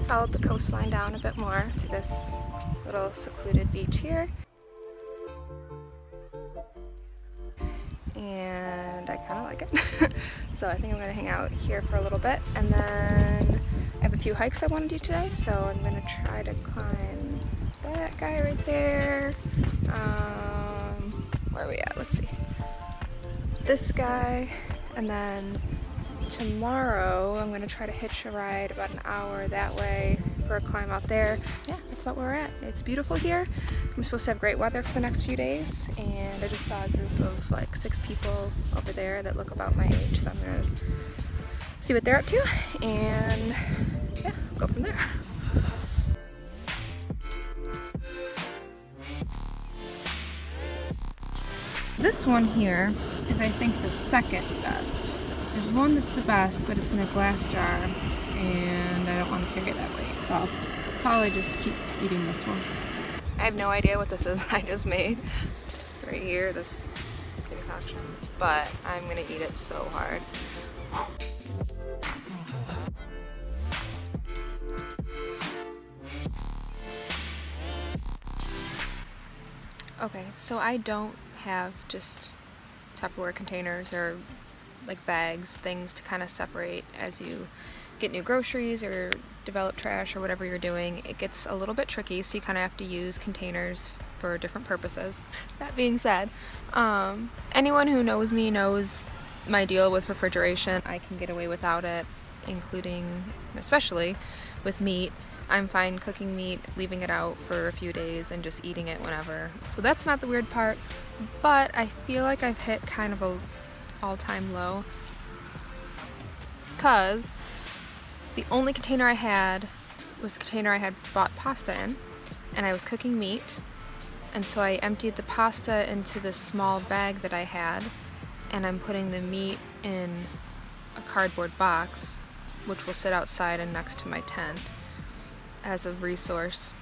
followed the coastline down a bit more to this little secluded beach here. And I kind of like it. So I think I'm going to hang out here for a little bit, and then I have a few hikes I want to do today, so I'm going to try to climb that guy right there. Where are we at? Let's see. This guy, and then tomorrow I'm going to try to hitch a ride about an hour that way for a climb out there. Yeah, that's about where we're at. It's beautiful here. I'm supposed to have great weather for the next few days, and I just saw a group of like 6 people over there that look about my age, so I'm going to see what they're up to, and yeah, go from there. This one here is, I think, the second best. There's one that's the best, but it's in a glass jar, and I don't want to carry it that way, so I'll probably just keep eating this one. I have no idea what this is I just made right here, this concoction, but I'm gonna eat it so hard. Okay, so I don't have just Tupperware containers or like bags, things to kind of separate as you get new groceries or develop trash or whatever you're doing. It gets a little bit tricky, so you kind of have to use containers for different purposes. That being said, anyone who knows me knows my deal with refrigeration. I can get away without it, including, especially with meat. I'm fine cooking meat, leaving it out for a few days, and just eating it whenever. So that's not the weird part, but I feel like I've hit kind of a all-time low, because the only container I had was the container I had bought pasta in, and I was cooking meat, and so I emptied the pasta into this small bag that I had, and I'm putting the meat in a cardboard box, which will sit outside and next to my tent as a resource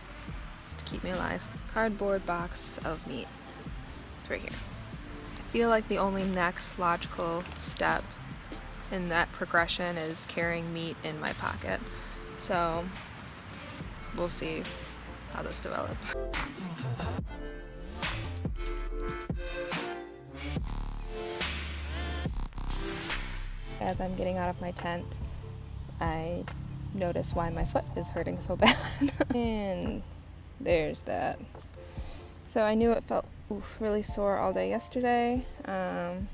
to keep me alive. Cardboard box of meat. It's right here. I feel like the only next logical step in that progression is carrying meat in my pocket. So we'll see how this develops. As I'm getting out of my tent, I notice why my foot is hurting so bad. And there's that. So I knew it felt really sore all day yesterday, and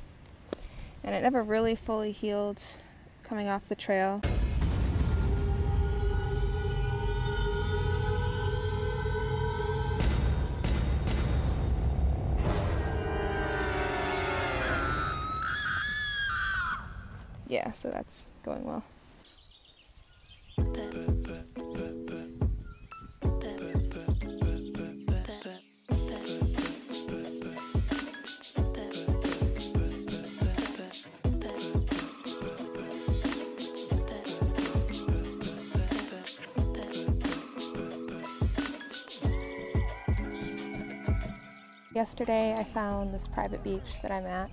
it never really fully healed coming off the trail. Yeah, so that's going well. Yesterday I found this private beach that I'm at,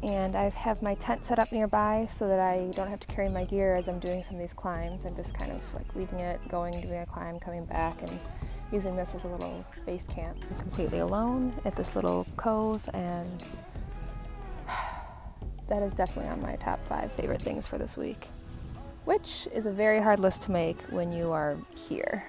and I have my tent set up nearby so that I don't have to carry my gear as I'm doing some of these climbs. I'm just kind of like leaving it, going, doing a climb, coming back, and using this as a little base camp. I'm completely alone at this little cove, and that is definitely on my top 5 favorite things for this week, which is a very hard list to make when you are here.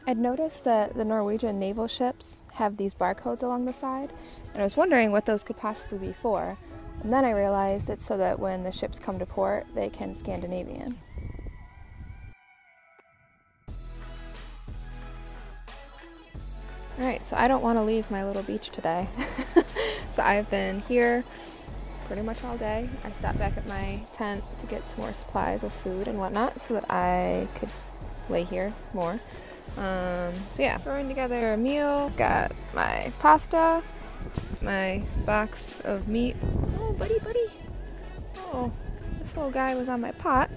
I'd noticed that the Norwegian naval ships have these barcodes along the side, and I was wondering what those could possibly be for. And then I realized it's so that when the ships come to port, they can Scandinavian. Alright, so I don't want to leave my little beach today. So I've been here pretty much all day. I stopped back at my tent to get some more supplies of food and whatnot so that I could lay here more. So yeah, throwing together a meal. Got my pasta, my box of meat. Oh, buddy, buddy. Oh, this little guy was on my pot,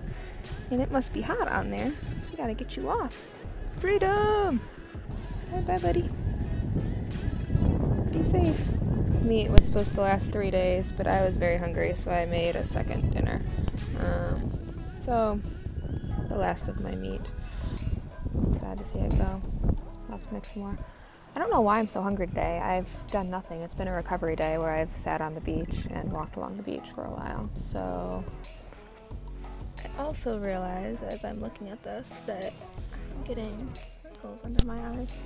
and it must be hot on there. We gotta get you off. Freedom! Bye-bye, buddy. Be safe. Meat was supposed to last 3 days, but I was very hungry, so I made a second dinner. So, the last of my meat. Sad to see it go. I'll have to make some more. I don't know why I'm so hungry today. I've done nothing. It's been a recovery day where I've sat on the beach and walked along the beach for a while. So I also realize as I'm looking at this that I'm getting wrinkles under my eyes.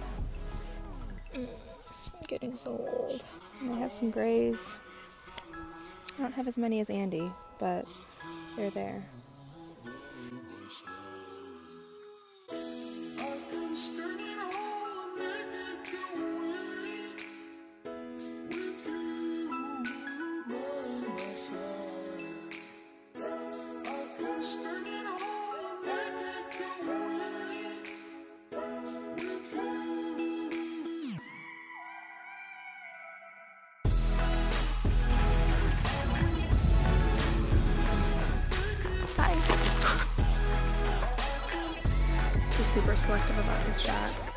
I'm getting so old. And I have some grays. I don't have as many as Andy, but they're there. He's super selective about his shot.